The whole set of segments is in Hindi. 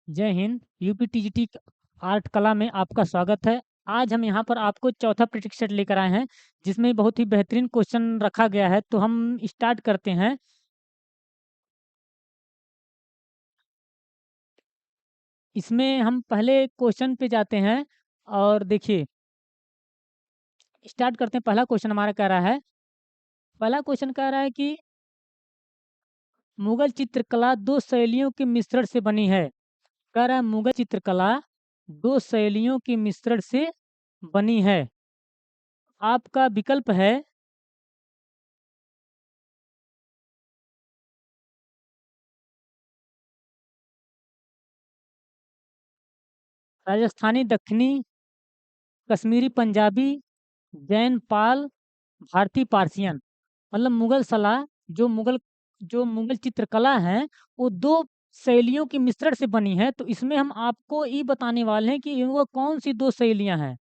जय हिंद। यूपी टीजीटी आर्ट कला में आपका स्वागत है। आज हम यहाँ पर आपको चौथा प्रैक्टिस सेट लेकर आए हैं, जिसमें बहुत ही बेहतरीन क्वेश्चन रखा गया है। तो हम स्टार्ट करते हैं। इसमें हम पहले क्वेश्चन पे जाते हैं और देखिए, स्टार्ट करते हैं। पहला क्वेश्चन हमारा कह रहा है, पहला क्वेश्चन कह रहा है कि मुगल चित्रकला दो शैलियों के मिश्रण से बनी है। कह रहा है मुगल चित्रकला दो शैलियों के मिश्रण से बनी है। आपका विकल्प है राजस्थानी दक्षिणी, कश्मीरी पंजाबी, जैन पाल, भारतीय पार्सियन। मतलब मुगल सलाह, जो मुगल चित्रकला है, वो दो शैलियों के मिश्रण से बनी है। तो इसमें हम आपको ये बताने वाले हैं कि वह कौन सी दो शैलियां हैं,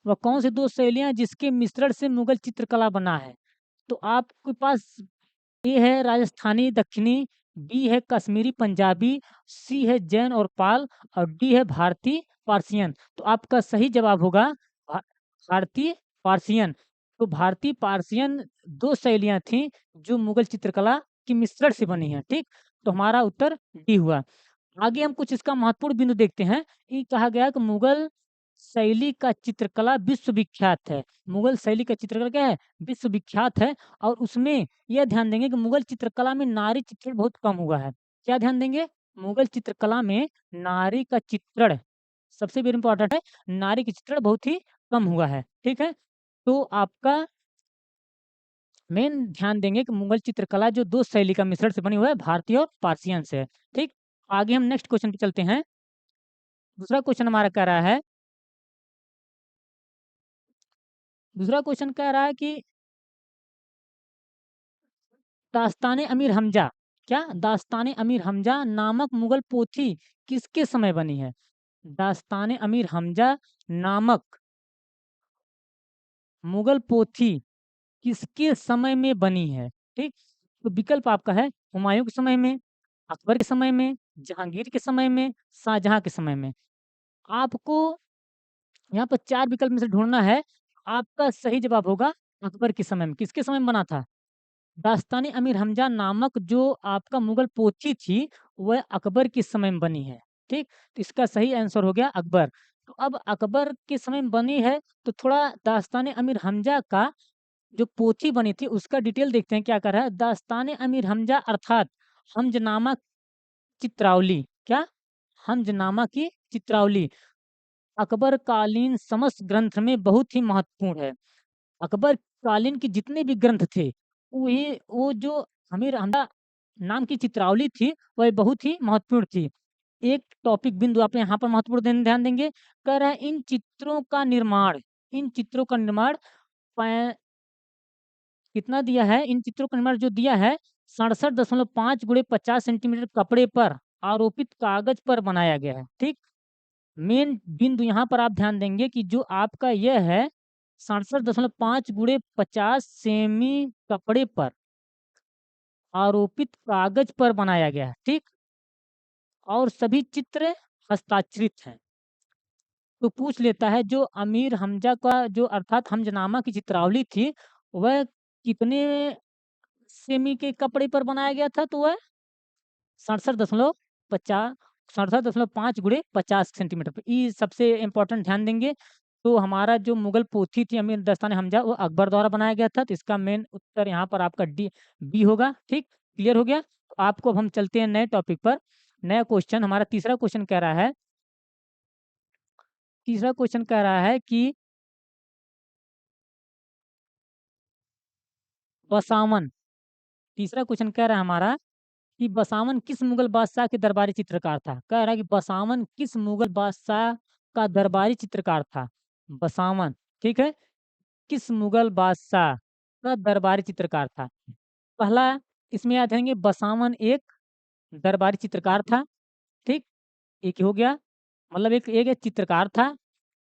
वह कौन सी दो शैलियां हैं जिसके मिश्रण से मुगल चित्रकला बना है। तो आपके पास ए है राजस्थानी दक्षिणी, बी है कश्मीरी पंजाबी, सी है जैन और पाल, और डी है भारतीय पार्सियन। तो आपका सही जवाब होगा भा- भारतीय पार्सियन। तो भारतीय पार्सियन दो शैलियां थीं जो मुगल चित्रकला की मिश्रण से बनी है। ठीक, तो हमारा उत्तर डी हुआ। आगे हम कुछ इसका महत्वपूर्ण बिंदु देखते हैं। ये कहा गया कि मुगल शैली का चित्रकला विश्वविख्यात है। मुगल शैली का चित्रकला क्या है? विश्वविख्यात है। और उसमें यह ध्यान देंगे कि मुगल चित्रकला में नारी चित्रण बहुत कम हुआ है। क्या ध्यान देंगे? मुगल चित्रकला में नारी का चित्रण सबसे वेरी इंपॉर्टेंट है। नारी का चित्रण बहुत ही कम हुआ है। ठीक है, तो आपका मेन ध्यान देंगे कि मुगल चित्रकला जो दो शैली का मिश्रण से बनी हुआ है, भारतीय और पार्सियन से है। ठीक, आगे हम नेक्स्ट क्वेश्चन पे चलते हैं। दूसरा क्वेश्चन हमारा कह रहा है, दूसरा क्वेश्चन कह रहा है कि दास्तान अमीर हमजा, क्या दास्तान अमीर हमजा नामक मुगल पोथी किसके समय बनी है? दास्तान अमीर हमजा नामक मुगल पोथी किसके समय में बनी है? ठीक, तो विकल्प आपका है हुमायूं के समय में, अकबर के समय में, जहांगीर के समय में, शाहजहां के समय में। आपको यहाँ पर चार विकल्प में से ढूंढना है। आपका सही जवाब होगा अकबर के समय में। किसके समय में बना था? दास्तान अमीर हमजा नामक जो आपका मुगल पोथी थी, वह अकबर के समय में बनी है। ठीक, तो इसका सही आंसर हो गया अकबर। तो अब अकबर के समय में बनी है, तो थोड़ा दास्तान अमीर हमजा का जो पोथी बनी थी उसका डिटेल देखते हैं। क्या कर रहा है? दास्तान अमीर हमजा अर्थात हमजनामा चित्रावली, क्या हमजनामा की चित्रावली अकबर कालीन समस्त ग्रंथ में बहुत ही महत्वपूर्ण है। अकबर कालीन के जितने भी ग्रंथ थे, वो जो अमीर हमजा नाम की चित्रावली थी, वह बहुत ही महत्वपूर्ण थी। एक टॉपिक बिंदु आप यहाँ पर महत्वपूर्ण ध्यान देंगे। कह रहा है इन चित्रों का निर्माण कितना दिया है? इन चित्रों का निर्माण जो दिया है 67.5 x 50 सेंटीमीटर कपड़े पर आरोपित कागज पर बनाया गया है। ठीक, मेन बिंदु यहाँ पर आप ध्यान देंगे कि जो आपका यह है 67.5 x 50 सेमी कपड़े पर आरोपित कागज पर बनाया गया है। ठीक, और सभी चित्र हस्ताक्षरित हैं। तो पूछ लेता है जो अमीर हमजा का जो अर्थात हमजनामा की चित्रावली थी, वह कितने सेमी के कपड़े पर बनाया गया था? तो वह 67.50 67.5 x 50 सेंटीमीटर पे। ये सबसे इम्पोर्टेंट ध्यान देंगे। तो हमारा जो मुगल पोथी थी अमीर दस्तान हमजा, वो अकबर द्वारा बनाया गया था। तो इसका मेन उत्तर यहाँ पर आपका डी बी होगा। ठीक, क्लियर हो गया। तो आपको अब हम चलते हैं नए टॉपिक पर। नया क्वेश्चन, हमारा तीसरा क्वेश्चन कह रहा है, तीसरा क्वेश्चन कह रहा है कि बसावन, तीसरा क्वेश्चन कह रहा है हमारा कि बसावन किस मुगल बादशाह के दरबारी चित्रकार था? कह रहा है कि बसावन किस मुगल बादशाह का दरबारी चित्रकार था? बसावन, ठीक है, किस मुगल बादशाह का दरबारी चित्रकार था? पहला, इसमें याद रहेंगे बसावन एक दरबारी चित्रकार था। ठीक, एक हो गया, मतलब एक चित्रकार था।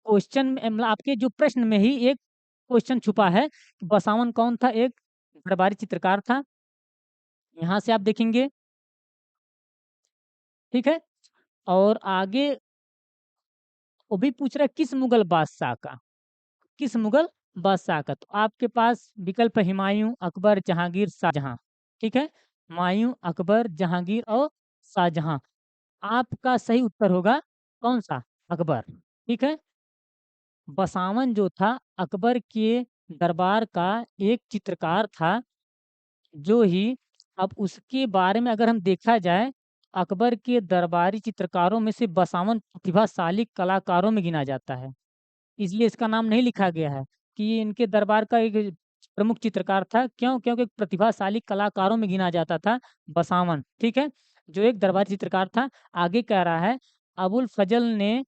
क्वेश्चन में मतलब आपके जो प्रश्न में ही एक क्वेश्चन छुपा है कि बसावन कौन था? एक दरबारी चित्रकार था। यहाँ से आप देखेंगे। ठीक है, और आगे वो भी पूछ रहा है किस मुगल बादशाह का, किस मुगल बादशाह का। तो आपके पास विकल्प है हुमायूं, अकबर, जहांगीर, शाहजहां। ठीक है, हुमायूं, अकबर, जहांगीर और शाहजहां। आपका सही उत्तर होगा कौन सा, अकबर। ठीक है, बसावन जो था अकबर के दरबार का एक चित्रकार था, जो ही अब उसके बारे में अगर हम देखा जाए, अकबर के दरबारी चित्रकारों में से बसावन प्रतिभाशाली कलाकारों में गिना जाता है। इसलिए इसका नाम नहीं लिखा गया है कि ये इनके दरबार का एक प्रमुख चित्रकार था। क्यों? क्योंकि एक प्रतिभाशाली कलाकारों में गिना जाता था बसावन। ठीक है, जो एक दरबारी चित्रकार था। आगे कह रहा है अबुल फजल ने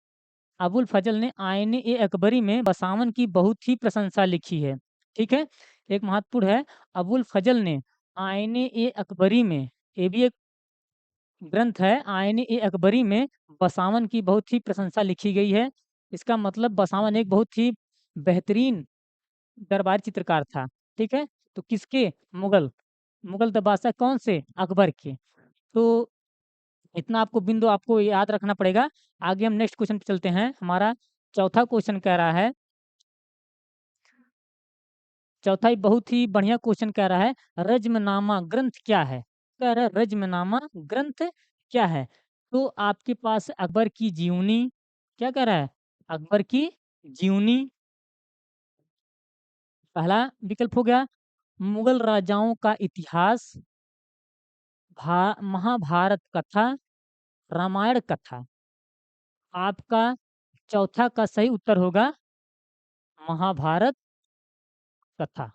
अबुल फजल ने आईने ए अकबरी में बसावन की बहुत ही प्रशंसा लिखी है। ठीक है, एक महत्वपूर्ण है, अबुल फजल ने आईने ए अकबरी में, ये भी एक ग्रंथ है, आईने ए अकबरी में बसावन की बहुत ही प्रशंसा लिखी गई है। इसका मतलब बसावन एक बहुत ही बेहतरीन दरबारी चित्रकार था। ठीक है, तो किसके, मुगल, मुगल बादशाह कौन से, अकबर के। तो इतना आपको बिंदु आपको याद रखना पड़ेगा। आगे हम नेक्स्ट क्वेश्चन पे चलते हैं। हमारा चौथा क्वेश्चन कह रहा है, चौथा ही बहुत ही बढ़िया क्वेश्चन कह रहा है, रज्मनामा ग्रंथ क्या है। कह रहा है रज्मनामा ग्रंथ क्या है। तो आपके पास अकबर की जीवनी, क्या कह रहा है, अकबर की जीवनी पहला विकल्प हो गया, मुगल राजाओं का इतिहास, महाभारत कथा, रामायण कथा। आपका चौथा का सही उत्तर होगा महाभारत कथा।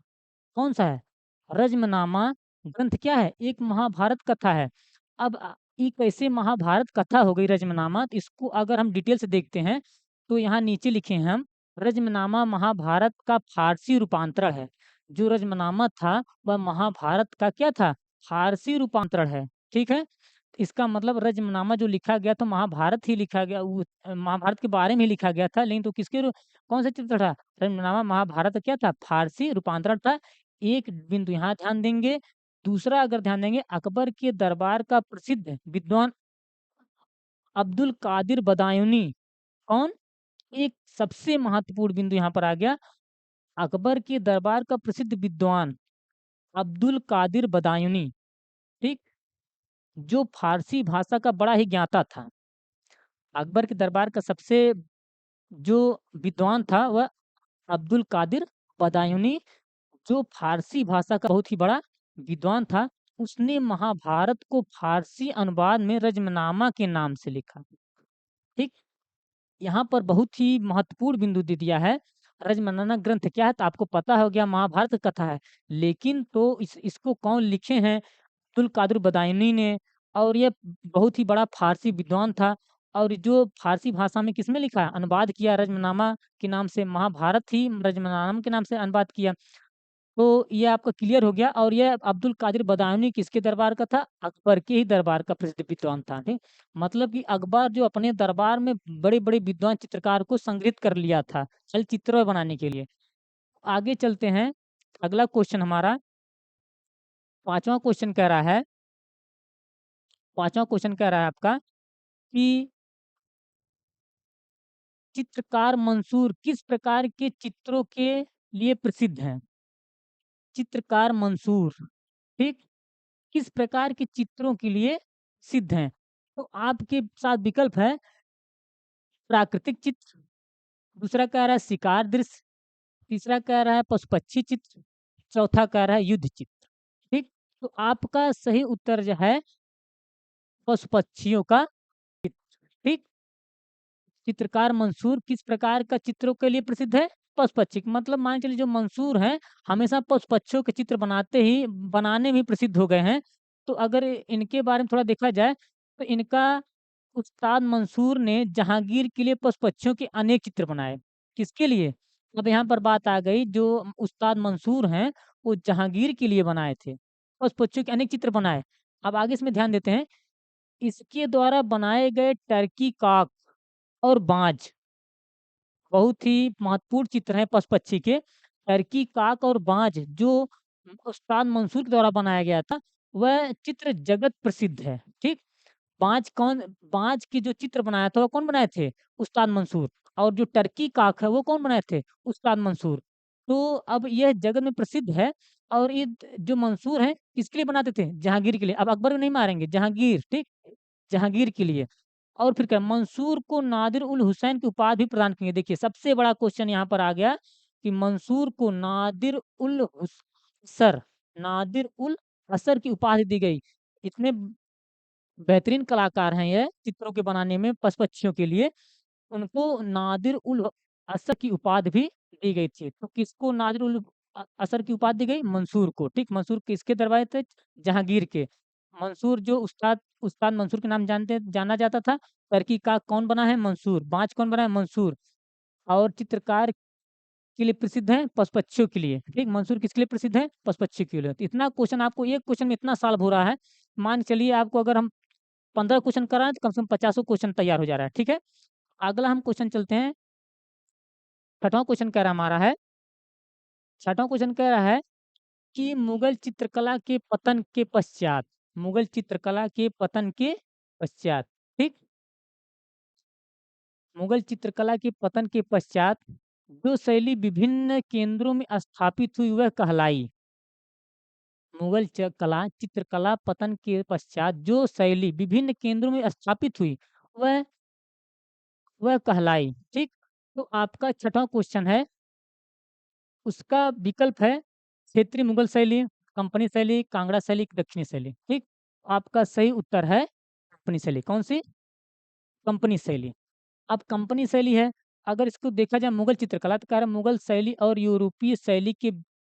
कौन सा है, रज्मनामा ग्रंथ क्या है, एक महाभारत कथा है। अब ये कैसे महाभारत कथा हो गई रज्मनामा, तो इसको अगर हम डिटेल से देखते हैं तो यहाँ नीचे लिखे हैं हम, रज्मनामा महाभारत का फारसी रूपांतरण है। जो रज्मनामा था वह महाभारत का क्या था, फारसी रूपांतरण है। ठीक है, इसका मतलब रज्मनामा जो लिखा गया तो महाभारत ही लिखा गया, महाभारत के बारे में ही लिखा गया था, लेकिन तो किसके कौन सा चित्र था, रज्मनामा महाभारत का क्या था, फारसी रूपांतरण था। एक बिंदु यहाँ ध्यान देंगे। दूसरा अगर ध्यान देंगे, अकबर के दरबार का प्रसिद्ध विद्वान अब्दुल कादिर बदायूनी कौन, एक सबसे महत्वपूर्ण बिंदु यहाँ पर आ गया। अकबर के दरबार का प्रसिद्ध विद्वान अब्दुल कादिर बदायूनी, ठीक, जो फारसी भाषा का बड़ा ही ज्ञाता था। अकबर के दरबार का सबसे जो विद्वान था वह अब्दुल कादिर बदायूनी, जो फारसी भाषा का बहुत ही बड़ा विद्वान था। उसने महाभारत को फारसी अनुवाद में रज्मनामा के नाम से लिखा। ठीक, यहाँ पर बहुत ही महत्वपूर्ण बिंदु दे दिया है। रज्मनामा ग्रंथ क्या है, तो आपको पता हो गया महाभारत कथा है, लेकिन तो इसको कौन लिखे हैं, अब्दुल कादिर बदायूनी ने। और ये बहुत ही बड़ा फारसी विद्वान था, और जो फारसी भाषा में किसमें लिखा है, अनुवाद किया रज्मनामा के नाम से, महाभारत ही रज्मनामा के नाम से अनुवाद किया। तो ये आपका क्लियर हो गया। और ये अब्दुल कादिर बदायूनी किसके दरबार का था, अकबर के ही दरबार का प्रसिद्ध विद्वान था। ठीक, मतलब कि अकबर जो अपने दरबार में बड़े बड़े विद्वान चित्रकार को संग्रहित कर लिया था चलचित्र बनाने के लिए। आगे चलते हैं, अगला क्वेश्चन हमारा पांचवा क्वेश्चन कह रहा है, पांचवा क्वेश्चन कह रहा है आपका कि चित्रकार मंसूर किस प्रकार के चित्रों के लिए प्रसिद्ध है। चित्रकार मंसूर, ठीक, किस प्रकार के चित्रों के लिए सिद्ध हैं। तो आपके साथ विकल्प है प्राकृतिक चित्र, दूसरा कह रहा है शिकार दृश्य, तीसरा कह रहा है पशु पक्षी चित्र, चौथा कह रहा है युद्ध चित्र। ठीक, तो आपका सही उत्तर जो है पशु पक्षियों का चित्र। ठीक, चित्रकार मंसूर किस प्रकार का चित्रों के लिए प्रसिद्ध है, पशु पक्षी, मतलब मान चलिए जो मंसूर हैं हमेशा पशु पक्षियों के चित्र बनाते ही बनाने में प्रसिद्ध हो गए हैं। तो अगर इनके बारे में थोड़ा देखा जाए तो इनका उस्ताद मंसूर ने जहांगीर के लिए पशु पक्षियों के अनेक चित्र बनाए। किसके लिए, अब यहाँ पर बात आ गई, जो उस्ताद मंसूर हैं वो जहांगीर के लिए बनाए थे, पशु पक्षियों के अनेक चित्र बनाए। अब आगे इसमें ध्यान देते हैं, इसके द्वारा बनाए गए टर्की कॉक और बाज बहुत ही महत्वपूर्ण चित्र हैं पशु पक्षी के। टर्की काक और बाज जो उस्ताद मंसूर के द्वारा बनाया गया था, वह चित्र जगत प्रसिद्ध है। ठीक, बांज की जो चित्र बनाया था वो कौन बनाए थे? उस्ताद मंसूर। और जो टर्की का आँख है वो कौन बनाए थे? उस्ताद मंसूर। तो अब यह जगत में प्रसिद्ध है। और ये जो मंसूर हैं किसके लिए बनाते थे? जहांगीर के लिए। अब अकबर को नहीं मारेंगे, जहांगीर, ठीक? जहांगीर के लिए। और फिर क्या, मंसूर को नादिर उल हुसैन की उपाधि भी प्रदान की गई। देखिए सबसे बड़ा क्वेश्चन यहाँ पर आ गया कि मंसूर को नादिर उल असर की उपाधि दी गई। इतने बेहतरीन कलाकार हैं ये चित्रों के बनाने में, पशु पक्षियों के लिए। उनको नादिर उल असर की उपाधि भी दी गई थी। तो किसको नादिर उल असर की उपाधि दी गई? मंसूर को। ठीक, मंसूर किसके दरबार थे? जहांगीर के। मंसूर जो उस्ताद उस्ताद मंसूर के नाम जाना जाता था। टर्की का कौन बना है? मंसूर। बाज कौन बना है? मंसूर। और चित्रकार के लिए प्रसिद्ध है? पशु पक्षियों के लिए। ठीक, मंसूर किसके लिए प्रसिद्ध है? पशु पक्षियों के लिए। तो इतना क्वेश्चन आपको, एक क्वेश्चन में इतना सॉल्व हो रहा है। मान के चलिए आपको अगर हम 15 क्वेश्चन कराएं तो कम से कम 50 क्वेश्चन तैयार हो जा रहा है। ठीक है, अगला हम क्वेश्चन चलते हैं। छठवां क्वेश्चन कह रहा हमारा है, छठवां क्वेश्चन कह रहा है कि मुगल चित्रकला के पतन के पश्चात, मुगल चित्रकला के पतन के पश्चात, ठीक, मुगल चित्रकला के पतन के पश्चात जो शैली विभिन्न केंद्रों में स्थापित हुई वह कहलाई। मुगल चित्रकला पतन के पश्चात जो शैली विभिन्न केंद्रों में स्थापित हुई वह वह कहलाई। ठीक, तो आपका छठवां क्वेश्चन है, उसका विकल्प है क्षेत्रीय मुगल शैली, कंपनी शैली, कांगड़ा शैली, दक्षिणी शैली। ठीक, आपका सही उत्तर है कंपनी शैली। कौन सी? कंपनी शैली। अब कंपनी शैली है, अगर इसको देखा जाए मुगल चित्रकला तो कह रहा है मुगल शैली और यूरोपीय शैली के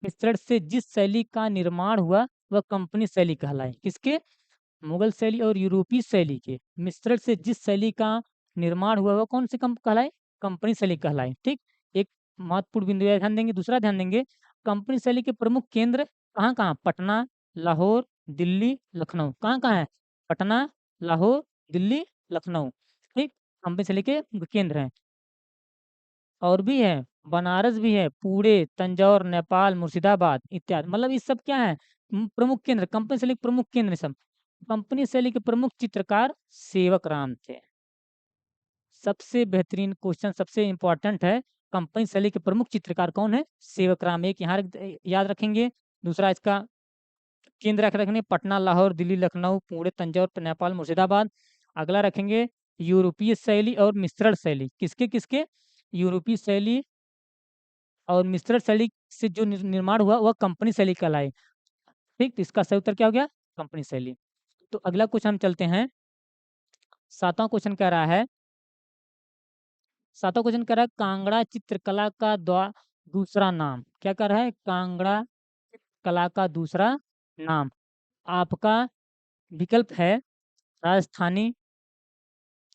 मिश्रण से जिस शैली का निर्माण हुआ वह कंपनी शैली कहलाई। किसके? मुगल शैली और यूरोपीय शैली के मिश्रण से जिस शैली का निर्माण हुआ वह कौन सी कहलाई? कंपनी शैली कहलाई। ठीक, एक महत्वपूर्ण बिंदु है, ध्यान देंगे। दूसरा ध्यान देंगे, कंपनी शैली के प्रमुख केंद्र कहाँ कहाँ? पटना, लाहौर, दिल्ली, लखनऊ। कहाँ कहाँ है? पटना, लाहौर, दिल्ली, लखनऊ। ठीक, कंपनी शैली के केंद्र हैं। और भी है, बनारस भी है, पुणे, तंजौर, नेपाल, मुर्शिदाबाद इत्यादि। मतलब ये सब क्या है? प्रमुख केंद्र, कंपनी शैली के प्रमुख केंद्र सब। कंपनी शैली के प्रमुख चित्रकार सेवक राम थे। सबसे बेहतरीन क्वेश्चन, सबसे इंपॉर्टेंट है, कंपनी शैली के प्रमुख चित्रकार कौन है? सेवक राम। एक यहाँ याद रखेंगे। दूसरा इसका केंद्र रखेंगे पटना, लाहौर, दिल्ली, लखनऊ, पुणे, तंजौर, नेपाल, मुर्शिदाबाद। अगला रखेंगे यूरोपीय शैली और मिश्रण शैली। किसके किसके? यूरोपीय शैली और मिश्रण शैली से जो निर्माण हुआ वह कंपनी शैली कहलाई। ठीक, तो इसका सही उत्तर क्या हो गया? कंपनी शैली। तो अगला क्वेश्चन हम चलते हैं। सातवां क्वेश्चन कह रहा है, सातवां क्वेश्चन कह रहा है कांगड़ा चित्रकला का दूसरा नाम। क्या कर रहा है? कांगड़ा कला का दूसरा नाम। आपका विकल्प है राजस्थानी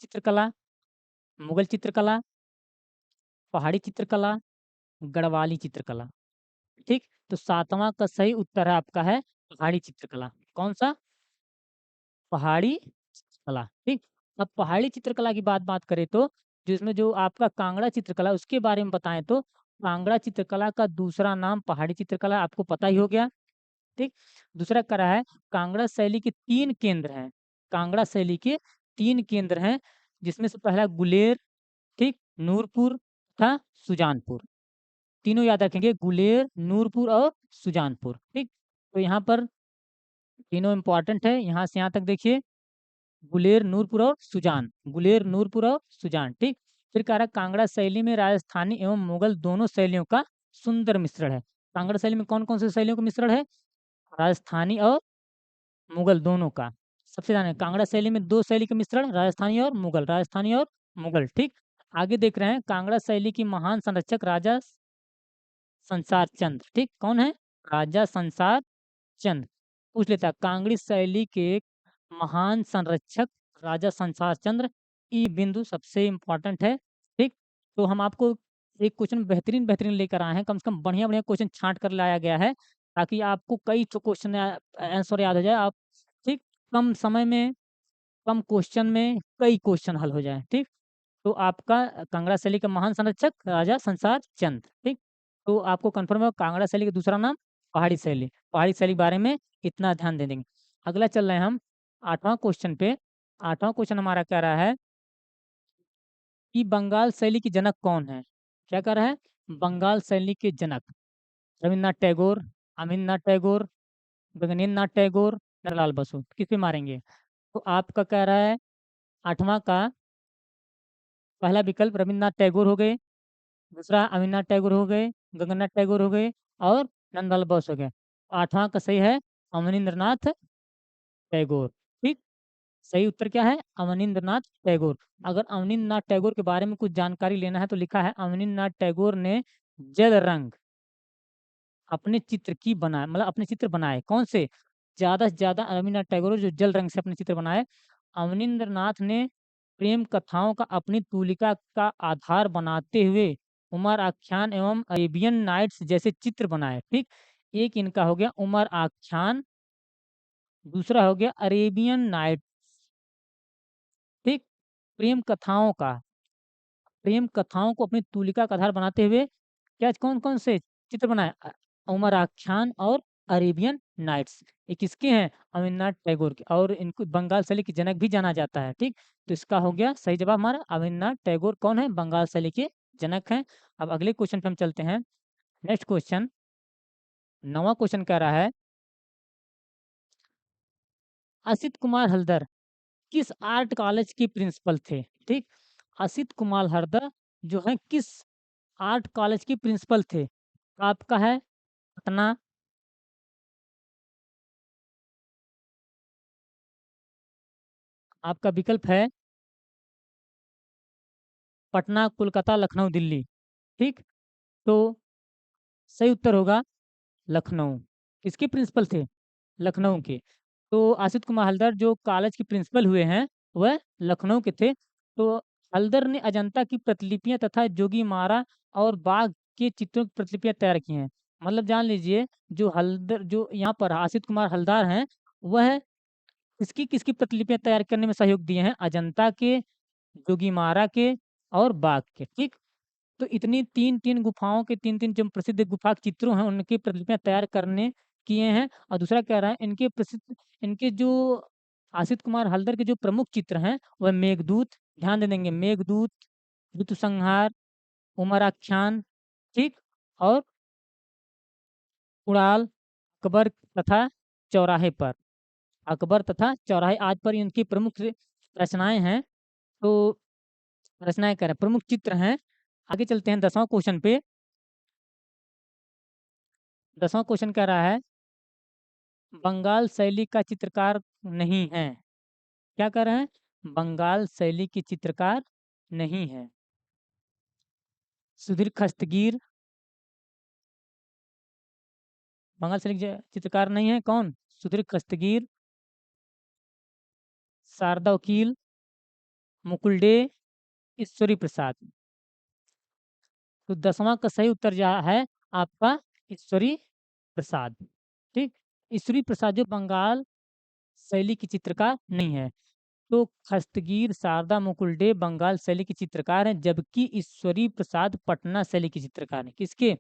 चित्रकला, मुगल चित्रकला, पहाड़ी चित्रकला, गढ़वाली चित्रकला। ठीक, तो सातवां का सही उत्तर है आपका है पहाड़ी चित्रकला। कौन सा? पहाड़ी चित्रकला। ठीक, अब पहाड़ी चित्रकला की बात करें तो जिसमें जो आपका कांगड़ा चित्रकला उसके बारे में बताएं तो कांगड़ा चित्रकला का दूसरा नाम पहाड़ी चित्रकला, आपको पता ही हो गया। ठीक, दूसरा करा है कांगड़ा शैली के 3 केंद्र हैं। कांगड़ा शैली के 3 केंद्र हैं, जिसमें से पहला गुलेर, ठीक, नूरपुर तथा सुजानपुर। तीनों याद रखेंगे, गुलेर, नूरपुर और सुजानपुर। ठीक, तो यहाँ पर तीनों इंपॉर्टेंट है, यहाँ से यहाँ तक देखिए, गुलेर, नूरपुर और सुजान, गुलेर, नूरपुर और सुजान। ठीक, फिर कह रहा है कांगड़ा शैली में राजस्थानी एवं मुगल दोनों शैलियों का सुंदर मिश्रण है। कांगड़ा शैली में कौन कौन से शैलियों का मिश्रण है? राजस्थानी और मुगल दोनों का। सबसे ज्यादा कांगड़ा शैली में 2 शैली का मिश्रण, राजस्थानी और मुगल, राजस्थानी और मुगल। ठीक, आगे देख रहे हैं कांगड़ा शैली की महान संरक्षक राजा संसार चंद्र। ठीक, कौन है? राजा संसार चंद्र। पूछ लेता है कांगड़ी शैली के महान संरक्षक राजा संसार चंद्र। ई बिंदु सबसे इम्पोर्टेंट है। ठीक, तो हम आपको एक क्वेश्चन बेहतरीन बेहतरीन लेकर आए हैं, कम से कम बढ़िया बढ़िया क्वेश्चन छांट कर लाया गया है ताकि आपको कई तो क्वेश्चन आंसर याद हो जाए। आप ठीक, कम समय में, कम क्वेश्चन में कई क्वेश्चन हल हो जाए। ठीक, तो आपका कांगड़ा शैली का महान संरक्षक राजा संसार चंद। ठीक, तो आपको कंफर्म है कांगड़ा शैली का दूसरा नाम पहाड़ी शैली। पहाड़ी शैली के बारे में इतना ध्यान दे देंगे। अगला चल रहे हैं हम 8वां क्वेश्चन पे। 8वां क्वेश्चन हमारा कह रहा है कि बंगाल शैली के जनक कौन है? क्या कह रहा है? बंगाल शैली के जनक रविन्द्रनाथ टैगोर, अमिंदनाथ टैगोर, गगनेन्द्रनाथ टैगोर, नंदलाल बसु। किस पे मारेंगे? तो आपका कह रहा है 8वां का पहला विकल्प रविन्द्रनाथ टैगोर हो गए, दूसरा अमिंदनाथ टैगोर हो गए, गगननाथ टैगोर हो गए और नंदलाल बोस हो गए। 8वां का सही है अवनींद्रनाथ टैगोर। ठीक, सही उत्तर क्या है? अवनींद्रनाथ टैगोर। अगर अवनींद्रनाथ टैगोर के बारे में कुछ जानकारी लेना है तो लिखा है अवनींद्रनाथ टैगोर ने जल रंग अपने चित्र की बनाए, मतलब अपने चित्र बनाए कौन से? ज्यादा से ज्यादा रविन्द्रनाथ टैगोर जो जल रंग से अपने चित्र बनाए। अवनींद्रनाथ ने प्रेम कथाओं का अपनी तूलिका का आधार बनाते हुए उमर आख्यान एवं अरेबियन नाइट्स जैसे चित्र बनाए। ठीक, एक इनका हो गया उमर आख्यान, दूसरा हो गया अरेबियन नाइट। ठीक, प्रेम कथाओं का, प्रेम कथाओं को अपनी तूलिका का आधार बनाते हुए क्या कौन कौन से चित्र बनाए? उमर आख्यान और अरेबियन नाइट्स। ये किसके हैं? अविनाश टैगोर के, और इनको बंगाल शैली के जनक भी जाना जाता है। ठीक, तो इसका हो गया सही जवाब हमारा अविनाश टैगोर कौन है? बंगाल शैली के जनक हैं। अब अगले क्वेश्चन पे हम चलते हैं। नेक्स्ट क्वेश्चन, 9वां क्वेश्चन कह रहा है असित कुमार हल्दर किस आर्ट कॉलेज के प्रिंसिपल थे? ठीक, असित कुमार हल्दर जो है किस आर्ट कॉलेज के प्रिंसिपल थे? आपका है पटना, आपका विकल्प है पटना, कोलकाता, लखनऊ, दिल्ली। ठीक, तो सही उत्तर होगा लखनऊ। किसके प्रिंसिपल थे? लखनऊ के। तो आसित कुमार हल्दर जो कॉलेज के प्रिंसिपल हुए हैं वह लखनऊ के थे। तो हल्दर ने अजंता की प्रतिलिपियां तथा जोगीमारा और बाघ के चित्रों की प्रतिलिपियां तैयार की हैं। मतलब जान लीजिए जो हल्दर जो यहाँ पर आसित कुमार हल्दर हैं वह किसकी किसकी प्रतिलिपियां तैयार करने में सहयोग दिए हैं? अजंता के, जोगीमारा के और बाघ के। ठीक, तो इतनी तीन तीन गुफाओं के तीन तीन जो प्रसिद्ध गुफा के चित्रों हैं उनकी प्रतिलिपियां तैयार करने किए हैं। और दूसरा कह रहा है इनके प्रसिद्ध, इनके जो आसित कुमार हल्दर के जो प्रमुख चित्र हैं वह मेघदूत, ध्यान दे देंगे मेघदूत, ऋतु संहार, उमर आख्यान, ठीक, और उड़ाल, अकबर तथा चौराहे पर, अकबर तथा चौराहे आज पर इनकी प्रमुख रचनाएं हैं। तो रचनाएं कह रहे हैं प्रमुख चित्र हैं। आगे चलते हैं 10वां क्वेश्चन पे। 10वां क्वेश्चन कह रहा है बंगाल शैली का चित्रकार नहीं है। क्या कह रहे हैं? बंगाल शैली की चित्रकार नहीं है। सुधीर खस्तगीर बंगाल शैली के चित्रकार नहीं है। कौन? सुधीर खस्तगीर, शारदा वकील, मुकुल डे, ईश्वरी प्रसाद। तो 10वां का सही उत्तर जो है आपका ईश्वरी प्रसाद। ठीक, ईश्वरी प्रसाद जो बंगाल शैली की चित्रकार नहीं है। तो खस्तगीर, शारदा, मुकुल डे बंगाल शैली के चित्रकार हैं, जबकि ईश्वरी प्रसाद पटना शैली के चित्रकार हैं। किसके?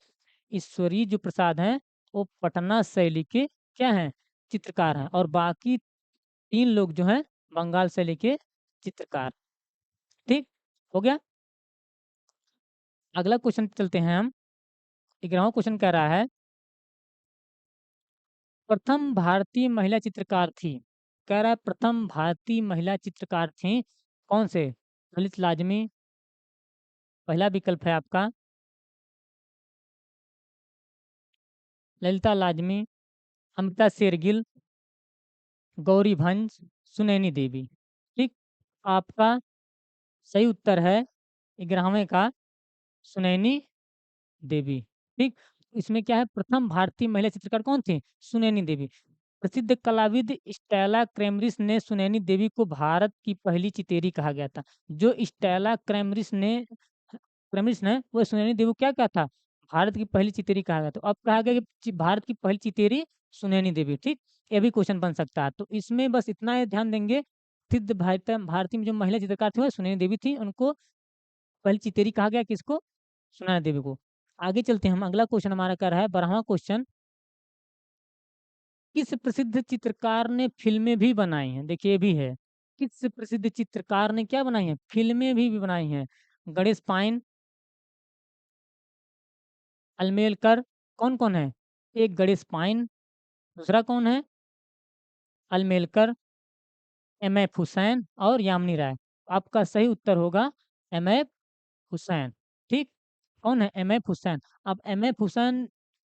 ईश्वरी जो प्रसाद हैं वो पटना शैली के क्या हैं? चित्रकार हैं। और बाकी 3 लोग जो हैं बंगाल शैली के चित्रकार। ठीक, हो गया। अगला क्वेश्चन चलते हैं हम। 11वां क्वेश्चन कह रहा है प्रथम भारतीय महिला चित्रकार थी। कह रहा है प्रथम भारतीय महिला चित्रकार थी कौन से? ललित लाजमी पहला विकल्प है आपका, ललिता लाजमी, अमृता शेरगिल, गौरी भंज, सुनैनी देवी। ठीक, आपका सही उत्तर है 11वें का सुनैनी देवी। ठीक, इसमें क्या है प्रथम भारतीय महिला चित्रकार कौन थी? सुनैनी देवी। प्रसिद्ध कलाविद स्टेला क्रैमरिस ने सुनैनी देवी को भारत की पहली चितेरी कहा गया था। जो स्टेला क्रैमरिस ने वो सुनैनी देवी को क्या कहा था? भारत की पहली चितेरी कहा गया। तो अब कहा गया कि भारत की पहली चितेरी सुनैनी देवी। ठीक, ये भी क्वेश्चन बन सकता है। तो इसमें बस इतना ही ध्यान देंगे, सिद्ध भारतीय में जो महिला चित्रकार थी वह सुनैनी देवी थी, उनको पहली चितेरी कहा गया किसको? सुनैना देवी को। आगे चलते हैं हम। अगला क्वेश्चन हमारा कर रहा है 12वां क्वेश्चन, किस प्रसिद्ध चित्रकार ने फिल्में भी बनाई हैं? देखिए ये भी है। किस प्रसिद्ध चित्रकार ने क्या बनाई है? फ़िल्में भी बनाई हैं। गणेश पाइन, अल्मेलकर, कौन-कौन है? एक गणेश पाइन, दूसरा कौन है? अल्मेलकर, एम.एफ. हुसैन और यामिनी राय। आपका सही उत्तर होगा एम.एफ. हुसैन, ठीक? कौन है? एम.एफ. हुसैन। अब एम.एफ. हुसैन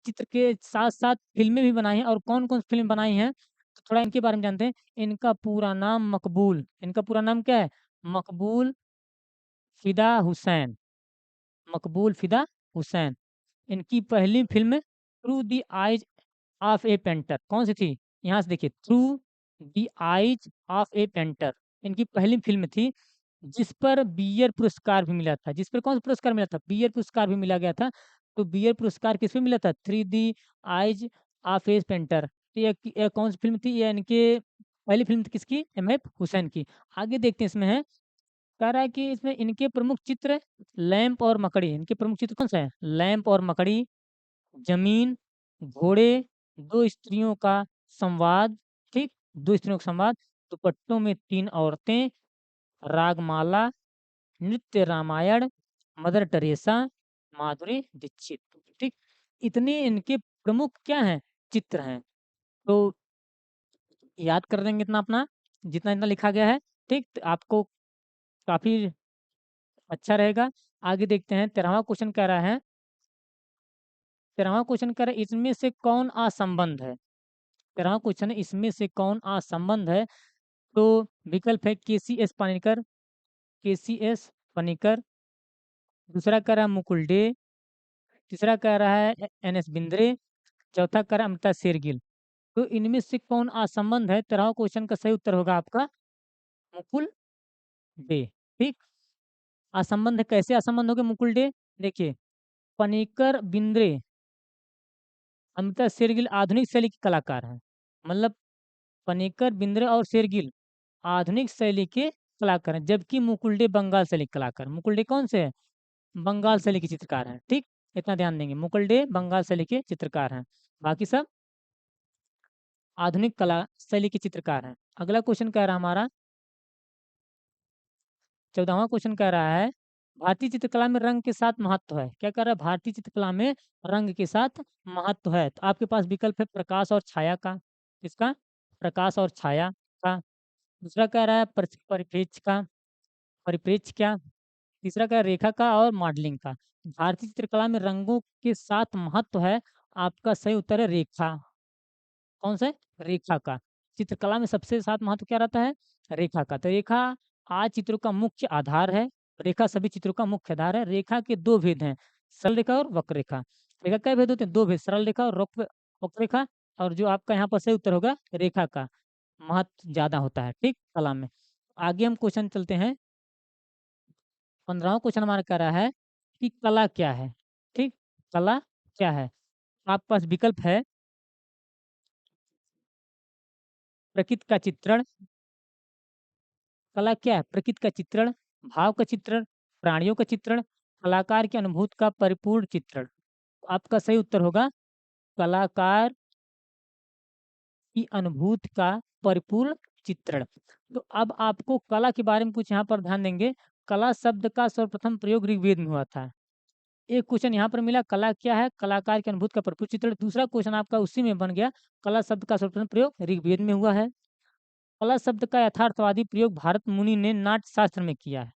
चित्र के साथ-साथ फ़िल्में भी बनाई हैं और कौन-कौन सी फ़िल्म बनाई हैं? तो थोड़ा इनके बारे में जानते हैं। इनका पूरा नाम मकबूल, इनका पूरा नाम क्या है? मकबूल फ़िदा हुसैन, मकबूल फ़िदा हुसैन। इनकी पहली film through the eyes of A painter कौन-सी थी? यहाँ से देखिए, through the eyes of A painter इनकी पहली फ़िल्म थी, जिस पर बीयर पुरस्कार भी मिला था। जिस पर कौन-सा पुरस्कार मिला था? बीयर पुरस्कार भी मिला गया था। तो बीयर पुरस्कार किस पे मिला था? Through the eyes of A painter. तो ये कौन-सी फ़िल्म थी? ये इनके पहली फ़िल्म थी किसकी? एम.एफ. हुसैन की। आगे देखते हैं इसमें है, कह रहा है कि इसमें इनके प्रमुख चित्र लैंप और मकड़ी। इनके प्रमुख चित्र कौन-सा है? लैंप और मकड़ी, ज़मीन, घोड़े, 2 स्त्रियों का संवाद, ठीक? 2 स्त्रियों का संवाद, दुपट्टों में 3 औरतें, रागमाला, नृत्य रामायण, मदर टेरेसा, माधुरी दीक्षित, ठीक? इतने इनके प्रमुख क्या हैं? चित्र हैं। तो याद कर लेंगे इतना अपना, जितना-जितना लिखा गया है, ठीक? तो आपको काफ़ी अच्छा रहेगा। आगे देखते हैं 13वां क्वेश्चन कह रहा है 13वां क्वेश्चन कह रहा है इसमें से कौन असंबद्ध है? 13वां क्वेश्चन है इसमें से कौन असंबद्ध है? तो विकल्प है के.सी.एस. पानिकर, के.सी.एस. पनिकर, दूसरा कह रहा है मुकुल डे, तीसरा कह रहा है एन.एस. बिंद्रे, चौथा कह रहा है अमृता शेरगिल। तो इनमें से कौन असंबद्ध है? 13वां क्वेश्चन का सही उत्तर होगा आपका मुकुल डे, ठीक? असंबद्ध कैसे असंबद्ध हो गए मुकुल डे? देखिए, पनिकर, बिंद्रे, अमृता शेरगिल आधुनिक शैली के कलाकार हैं। मतलब पनिकर, बिंद्रे और शेरगिल आधुनिक शैली के कलाकार हैं, जबकि मुकुल डे बंगाल शैली के कलाकार हैं। मुकुल डे कौन से हैं? बंगाल शैली के चित्रकार हैं, ठीक? इतना ध्यान देंगे, मुकुल डे बंगाल शैली के चित्रकार हैं, बाकी सब आधुनिक कला शैली के चित्रकार हैं। अगला क्वेश्चन कह रहा है हमारा 14वां क्वेश्चन कह रहा है, भारतीय चित्रकला में रंग के साथ महत्व है। क्या कह रहा है? भारतीय चित्रकला में रंग के साथ महत्व है। तो आपके पास विकल्प है प्रकाश और छाया का, किसका? प्रकाश और छाया का। दूसरा कह रहा है परिप्रेक्ष्य का, परिप्रेक्ष्य क्या? तीसरा क्या है? रेखा का और मॉडलिंग का। भारतीय चित्रकला में रंगों के साथ महत्व है, आपका सही उत्तर है रेखा। कौन सा है? रेखा का। चित्रकला में सबसे साथ महत्व क्या रहता है? रेखा का। तो रेखा आज चित्रों का मुख्य आधार है। रेखा सभी चित्रों का मुख्य आधार है। रेखा के 2 भेद हैं, सरल रेखा और वक्र रेखा। रेखा के भेद होते हैं? 2 भेद, सरल रेखा और वक्र वक्र रेखा। और जो आपका यहाँ पर सही उत्तर होगा रेखा का महत्व ज़्यादा होता है, ठीक? कला में। आगे हम क्वेश्चन चलते हैं। 15वां क्वेश्चन हमारा कह रहा है कि कला क्या है? ठीक? कला क्या है? आपके पास विकल्प है प्रकृति का चित्रण, कला क्या है? प्रकृति का चित्रण, भाव का चित्रण, प्राणियों का चित्रण, कलाकार की अनुभूति का परिपूर्ण चित्रण। आपका सही उत्तर होगा कलाकार की अनुभूति का परिपूर्ण चित्रण। तो अब आपको कला के बारे में कुछ यहाँ पर ध्यान देंगे। कला शब्द का सर्वप्रथम प्रयोग ऋग्वेद में हुआ था। एक क्वेश्चन यहाँ पर मिला कला क्या है? कलाकार की अनुभूति का परिपूर्ण चित्रण। दूसरा क्वेश्चन आपका उसी में बन गया, कला शब्द का सर्वप्रथम प्रयोग ऋग्वेद में हुआ है। कला शब्द का यथार्थवादी प्रयोग भारत मुनि ने नाट्य शास्त्र में किया है।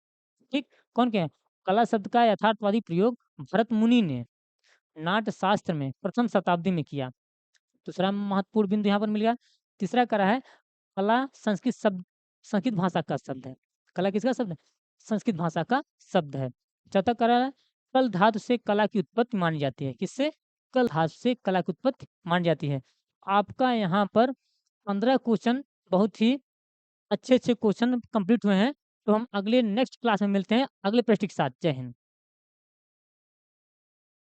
ठीक? कौन क्या है? कला शब्द का यथार्थवादी प्रयोग भरत मुनि ने नाट्य शास्त्र में प्रथम शताब्दी में किया। दूसरा महत्वपूर्ण बिंदु यहाँ पर मिल गया। तीसरा कह रहा है कला संस्कृत भाषा का शब्द है। कला किसका शब्द है? संस्कृत भाषा का शब्द है। चौथा कह रहा है कल धातु से कला की उत्पत्ति मानी जाती है। किससे? कल धातु से कला की उत्पत्ति मानी जाती है। आपका यहाँ पर 15 क्वेश्चन बहुत ही अच्छे-अच्छे क्वेश्चन कंप्लीट हुए हैं। तो हम अगले नेक्स्ट क्लास में मिलते हैं अगले प्रश्न के साथ। जय हिंद।